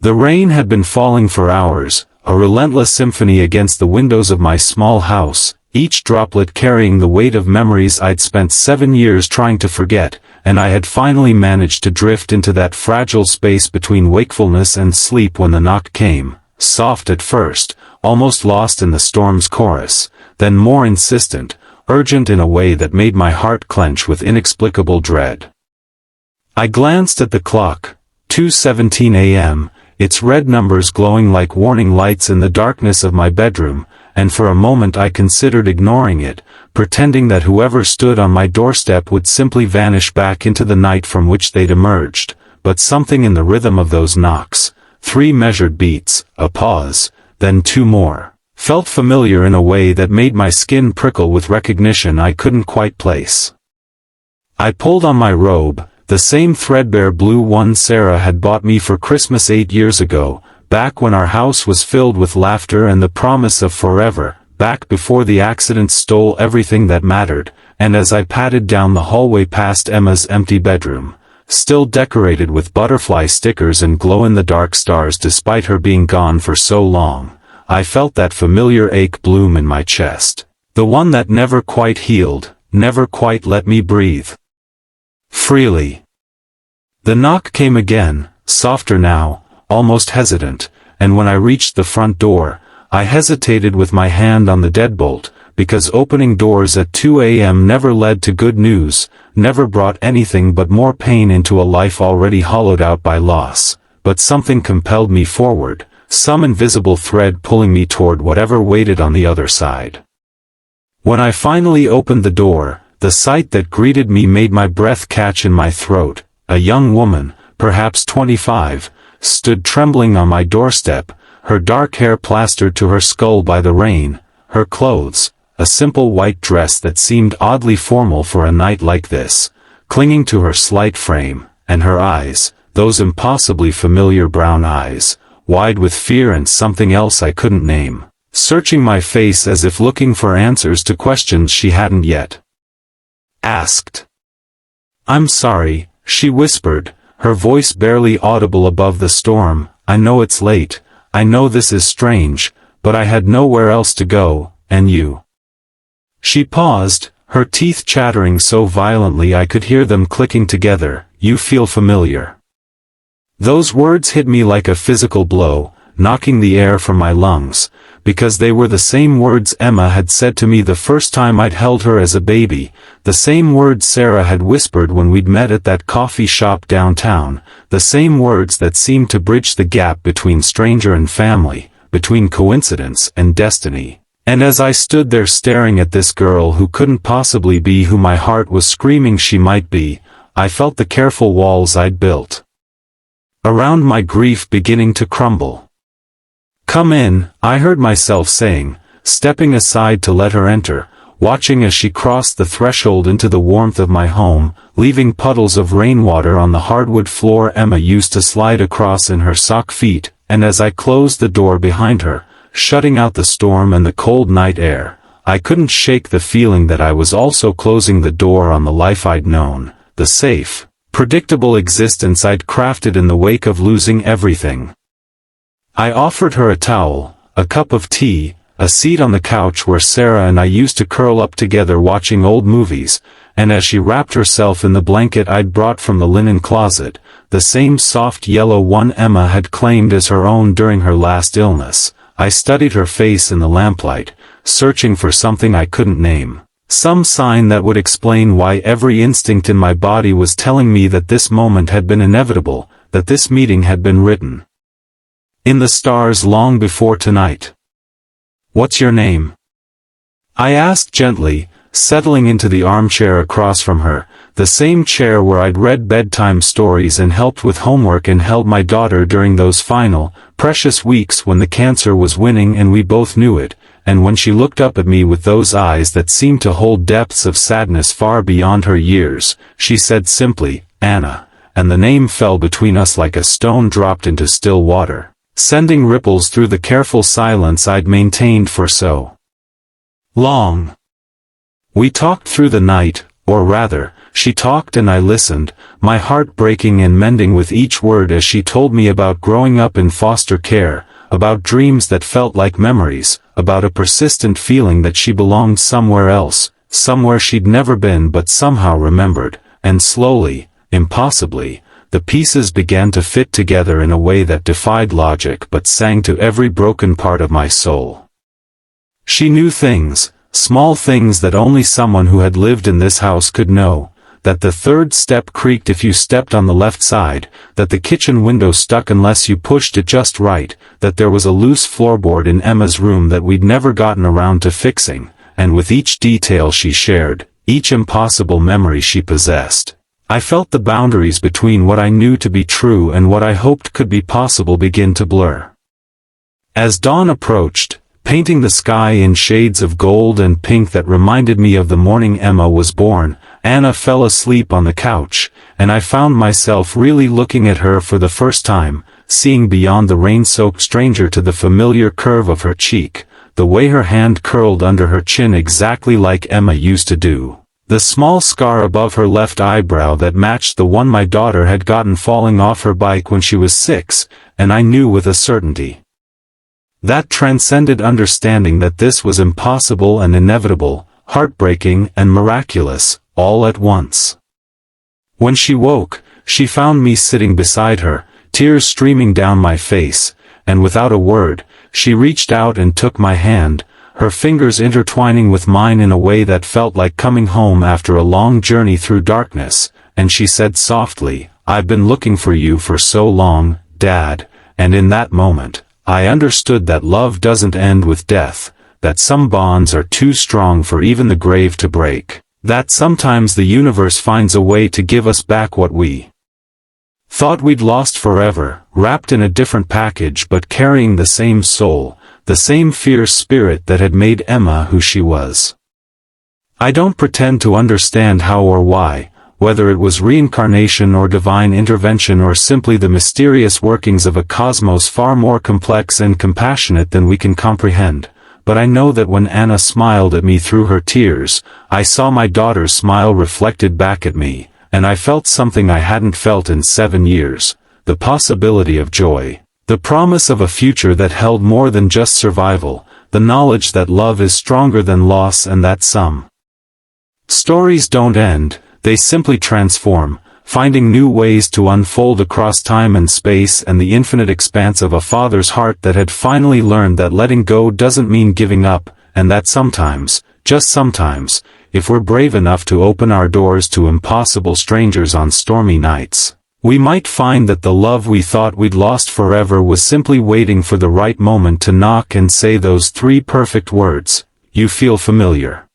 The rain had been falling for hours, a relentless symphony against the windows of my small house, each droplet carrying the weight of memories I'd spent 7 years trying to forget, and I had finally managed to drift into that fragile space between wakefulness and sleep when the knock came, soft at first, almost lost in the storm's chorus, then more insistent, urgent in a way that made my heart clench with inexplicable dread. I glanced at the clock, 2:17 a.m., its red numbers glowing like warning lights in the darkness of my bedroom, and for a moment I considered ignoring it, pretending that whoever stood on my doorstep would simply vanish back into the night from which they'd emerged, but something in the rhythm of those knocks, 3 measured beats, a pause, then 2 more, felt familiar in a way that made my skin prickle with recognition I couldn't quite place. I pulled on my robe, the same threadbare blue one Sarah had bought me for Christmas 8 years ago, back when our house was filled with laughter and the promise of forever, back before the accident stole everything that mattered, and as I padded down the hallway past Emma's empty bedroom, still decorated with butterfly stickers and glow-in-the-dark stars despite her being gone for so long, I felt that familiar ache bloom in my chest, the one that never quite healed, never quite let me breathe freely. The knock came again, softer now, almost hesitant, and when I reached the front door, I hesitated with my hand on the deadbolt, because opening doors at 2 a.m. never led to good news, never brought anything but more pain into a life already hollowed out by loss, but something compelled me forward, some invisible thread pulling me toward whatever waited on the other side. When I finally opened the door, the sight that greeted me made my breath catch in my throat. A young woman, perhaps 25, stood trembling on my doorstep, her dark hair plastered to her skull by the rain, her clothes, a simple white dress that seemed oddly formal for a night like this, clinging to her slight frame, and her eyes, those impossibly familiar brown eyes, wide with fear and something else I couldn't name, searching my face as if looking for answers to questions she hadn't yet asked. "I'm sorry," she whispered, her voice barely audible above the storm. "I know it's late, I know this is strange, but I had nowhere else to go, and you." She paused, her teeth chattering so violently I could hear them clicking together. "You feel familiar." Those words hit me like a physical blow, knocking the air from my lungs, because they were the same words Emma had said to me the first time I'd held her as a baby, the same words Sarah had whispered when we'd met at that coffee shop downtown, the same words that seemed to bridge the gap between stranger and family, between coincidence and destiny. And as I stood there staring at this girl who couldn't possibly be who my heart was screaming she might be, I felt the careful walls I'd built around my grief beginning to crumble. "Come in," I heard myself saying, stepping aside to let her enter, watching as she crossed the threshold into the warmth of my home, leaving puddles of rainwater on the hardwood floor Emma used to slide across in her sock feet, and as I closed the door behind her, shutting out the storm and the cold night air, I couldn't shake the feeling that I was also closing the door on the life I'd known, the safe, predictable existence I'd crafted in the wake of losing everything. I offered her a towel, a cup of tea, a seat on the couch where Sarah and I used to curl up together watching old movies, and as she wrapped herself in the blanket I'd brought from the linen closet, the same soft yellow one Emma had claimed as her own during her last illness, I studied her face in the lamplight, searching for something I couldn't name, some sign that would explain why every instinct in my body was telling me that this moment had been inevitable, that this meeting had been written in the stars long before tonight. "What's your name?" I asked gently, settling into the armchair across from her, the same chair where I'd read bedtime stories and helped with homework and held my daughter during those final, precious weeks when the cancer was winning and we both knew it, and when she looked up at me with those eyes that seemed to hold depths of sadness far beyond her years, she said simply, "Anna," and the name fell between us like a stone dropped into still water, sending ripples through the careful silence I'd maintained for so long. We talked through the night, or rather, She talked and I listened, my heart breaking and mending with each word as she told me about growing up in foster care, about dreams that felt like memories, about a persistent feeling that she belonged somewhere else, somewhere she'd never been but somehow remembered, and slowly, impossibly, the pieces began to fit together in a way that defied logic but sang to every broken part of my soul. She knew things, small things that only someone who had lived in this house could know, that the third step creaked if you stepped on the left side, that the kitchen window stuck unless you pushed it just right, that there was a loose floorboard in Emma's room that we'd never gotten around to fixing, and with each detail she shared, each impossible memory she possessed, I felt the boundaries between what I knew to be true and what I hoped could be possible begin to blur. As dawn approached, painting the sky in shades of gold and pink that reminded me of the morning Emma was born, Anna fell asleep on the couch, and I found myself really looking at her for the first time, seeing beyond the rain-soaked stranger to the familiar curve of her cheek, the way her hand curled under her chin exactly like Emma used to do, the small scar above her left eyebrow that matched the one my daughter had gotten falling off her bike when she was 6, and I knew with a certainty that transcended understanding that this was impossible and inevitable, heartbreaking and miraculous, all at once. When she woke, she found me sitting beside her, tears streaming down my face, and without a word, she reached out and took my hand, her fingers intertwining with mine in a way that felt like coming home after a long journey through darkness, and she said softly, "I've been looking for you for so long, Dad," and in that moment, I understood that love doesn't end with death, that some bonds are too strong for even the grave to break, that sometimes the universe finds a way to give us back what we thought we'd lost forever, wrapped in a different package but carrying the same soul, the same fierce spirit that had made Emma who she was. I don't pretend to understand how or why, whether it was reincarnation or divine intervention or simply the mysterious workings of a cosmos far more complex and compassionate than we can comprehend, but I know that when Anna smiled at me through her tears, I saw my daughter's smile reflected back at me, and I felt something I hadn't felt in 7 years, the possibility of joy, the promise of a future that held more than just survival, the knowledge that love is stronger than loss and that some stories don't end, they simply transform, finding new ways to unfold across time and space and the infinite expanse of a father's heart that had finally learned that letting go doesn't mean giving up, and that sometimes, just sometimes, if we're brave enough to open our doors to impossible strangers on stormy nights, we might find that the love we thought we'd lost forever was simply waiting for the right moment to knock and say those 3 perfect words, "You feel familiar."